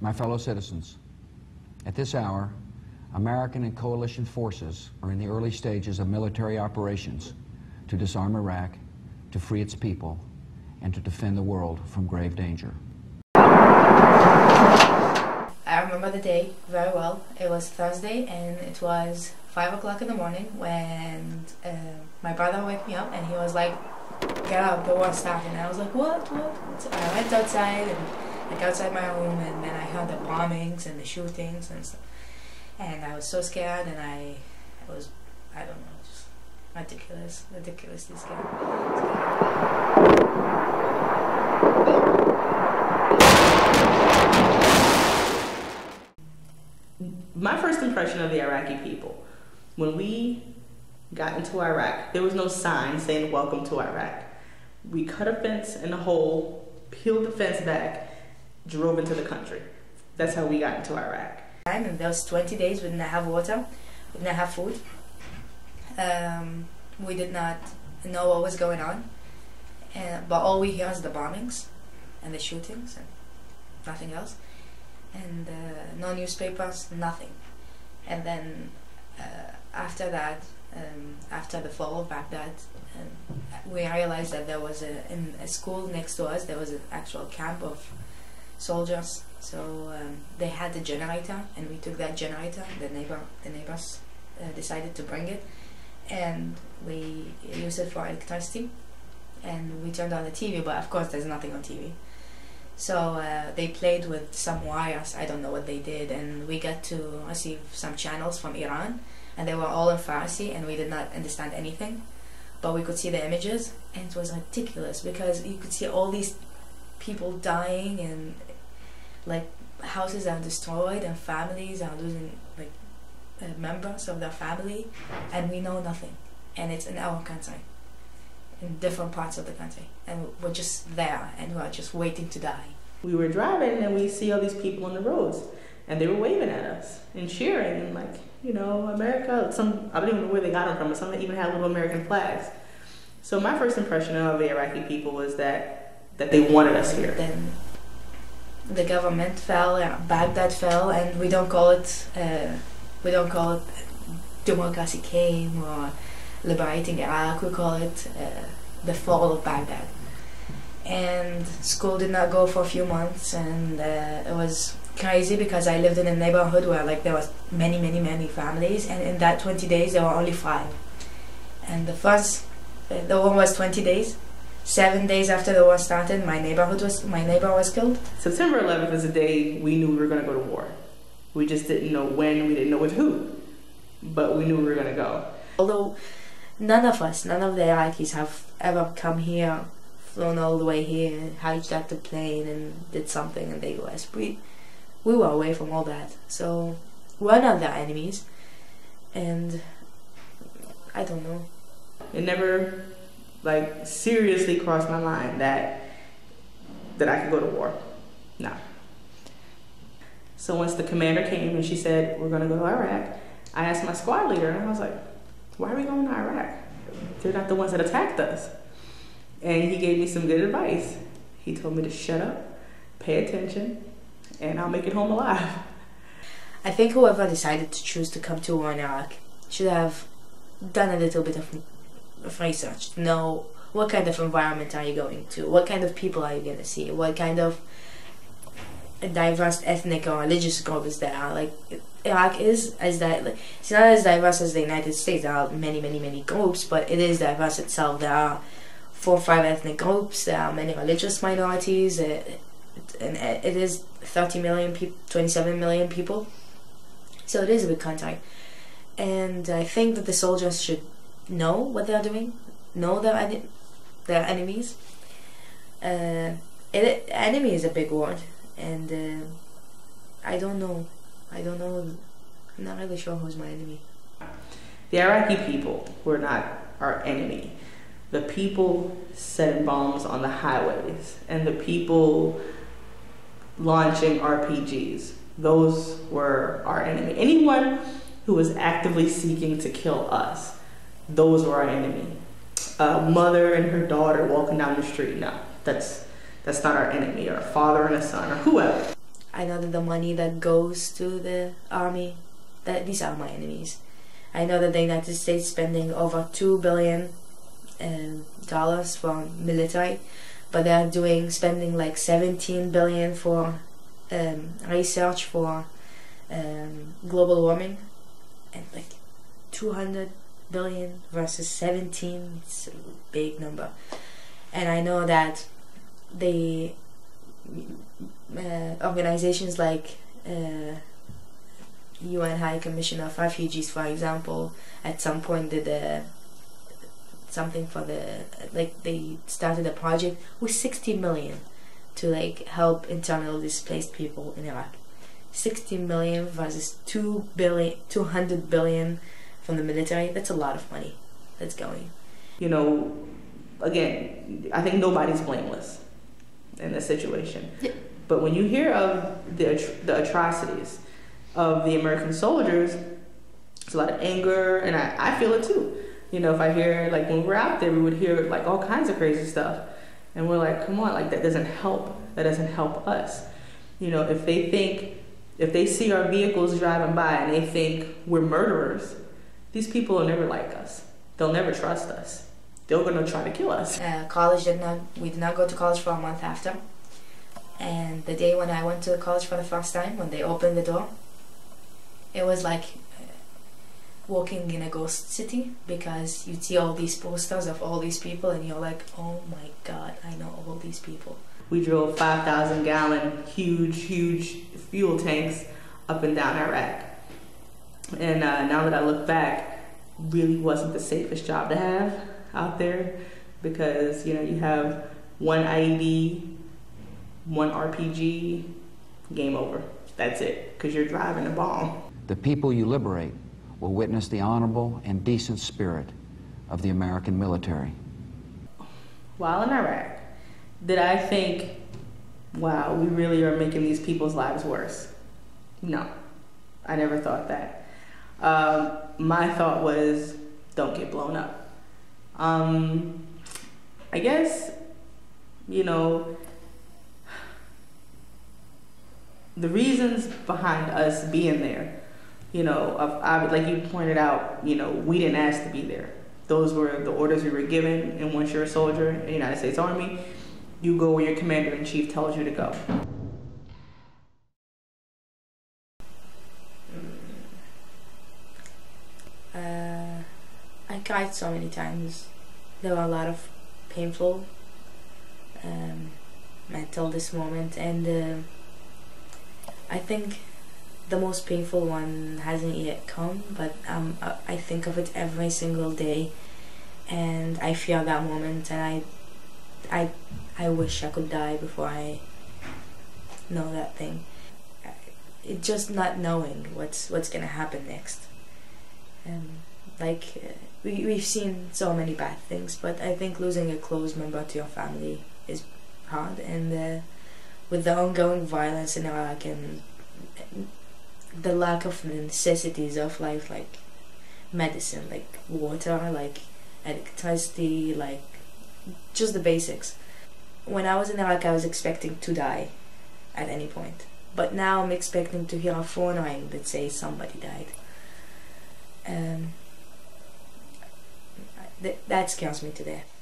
My fellow citizens, at this hour, American and coalition forces are in the early stages of military operations to disarm Iraq, to free its people, and to defend the world from grave danger. I remember the day very well. It was Thursday and it was 5 o'clock in the morning when my brother woke me up and he was like, "Get up, the war's starting." And I was like, what? So I went outside and like outside my room, and then I heard the bombings and the shootings and stuff. And I was so scared, and I was, I don't know, just ridiculously scared. My first impression of the Iraqi people, when we got into Iraq, there was no sign saying "Welcome to Iraq." We cut a fence in a hole, peeled the fence back, drove into the country. That's how we got into Iraq. And those 20 days we didn't have water, we didn't have food. We did not know what was going on, but all we hear is the bombings and the shootings and nothing else. And no newspapers, nothing. And then after that, after the fall of Baghdad, we realized that there was in a school next to us, there was an actual camp of soldiers. So they had a generator, and we took that generator. The neighbors decided to bring it, and we used it for electricity. And we turned on the TV, but of course there's nothing on TV. So they played with some wires, I don't know what they did, and we got to receive some channels from Iran, and they were all in Farsi, and we did not understand anything, but we could see the images, and it was ridiculous because you could see all these people dying, and like houses are destroyed, and families are losing like members of their family, and we know nothing, and it's in our country, in different parts of the country, and we're just there, and we're just waiting to die. We were driving and we see all these people on the roads, and they were waving at us and cheering and like, you know, America. Some, I don't even know where they got them from, but some even had little American flags. So my first impression of the Iraqi people was that they wanted us here. Then the government fell, Baghdad fell, and we don't call it democracy came or liberating Iraq. We call it the fall of Baghdad. And school did not go for a few months, and it was crazy because I lived in a neighborhood where like there was many families, and in that 20 days there were only 5. And the war was 20 days. 7 days after the war started, my neighbor was killed. September 11th is the day we knew we were going to go to war. We just didn't know when, we didn't know with who, but we knew we were going to go. Although none of the Iraqis have ever come here, flown all the way here, hijacked the plane and did something in the US. We were away from all that, so we're not their enemies, and I don't know. It never like seriously crossed my mind that I could go to war. No. So once the commander came and she said, "We're gonna go to Iraq," I asked my squad leader, and I was like, "Why are we going to Iraq? They're not the ones that attacked us." And he gave me some good advice. He told me to shut up, pay attention, and I'll make it home alive. I think whoever decided to choose to come to war in Iraq should have done a little bit of research to know what kind of environment are you going to, what kind of people are you going to see, what kind of diverse ethnic or religious group is there. Like Iraq is it's not as diverse as the United States. There are many groups, but it is diverse itself. There are 4 or 5 ethnic groups. There are many religious minorities, and it is 30 million people, 27 million people. So it is a big country, and I think that the soldiers should know what they are doing, know their enemies. Enemy is a big word, and I don't know. I'm not really sure who's my enemy. The Iraqi people were not our enemy. The people setting bombs on the highways and the people launching RPGs, those were our enemy. Anyone who was actively seeking to kill us, those were our enemy. A mother and her daughter walking down the street, no, that's not our enemy, or a father and a son, or whoever. I know that the money that goes to the army, that these are my enemies. I know that the United States is spending over $2 billion dollars for military, but they are spending like 17 billion for research for global warming, and like 200 billion versus 17, it's a big number. And I know that the organizations like UN High Commission of Refugees, for example, at some point did something for they started a project with 60 million to like help internally displaced people in Iraq. 60 million versus 200 billion from the military. That's a lot of money that's going. You know, again, I think nobody's blameless in this situation. Yeah. But when you hear of the atrocities of the American soldiers, there's a lot of anger, and I feel it too. You know, if I hear, like when we're out there, we would hear like all kinds of crazy stuff. And we're like, come on, like that doesn't help. That doesn't help us. You know, if they see our vehicles driving by and they think we're murderers, these people will never like us. They'll never trust us. They're gonna try to kill us. We did not go to college for a month after. And the day when I went to college for the first time, when they opened the door, it was like walking in a ghost city, because you'd see all these posters of all these people and you're like, oh my God, I know all these people. We drove 5,000-gallon, huge fuel tanks up and down Iraq. And now that I look back, really wasn't the safest job to have out there, because you know, you have one IED, one RPG, game over. That's it, because you're driving a bomb. The people you liberate will witness the honorable and decent spirit of the American military. While in Iraq, did I think, wow, we really are making these people's lives worse? No, I never thought that. My thought was, don't get blown up. I guess, you know, the reasons behind us being there, you know, like you pointed out, you know, we didn't ask to be there. Those were the orders we were given, and once you're a soldier in the United States Army, you go where your commander-in-chief tells you to go. I cried so many times. There were a lot of painful until this moment, and I think the most painful one hasn't yet come, but I think of it every single day, and I fear that moment, and I wish I could die before I know that thing. It's just not knowing what's gonna happen next. We've seen so many bad things, but I think losing a close member to your family is hard, and with the ongoing violence in Iraq and the lack of the necessities of life, like medicine, like water, like electricity, like just the basics. When I was in Iraq, I was expecting to die at any point, but now I'm expecting to hear a phone ring that says somebody died. That scares me to death.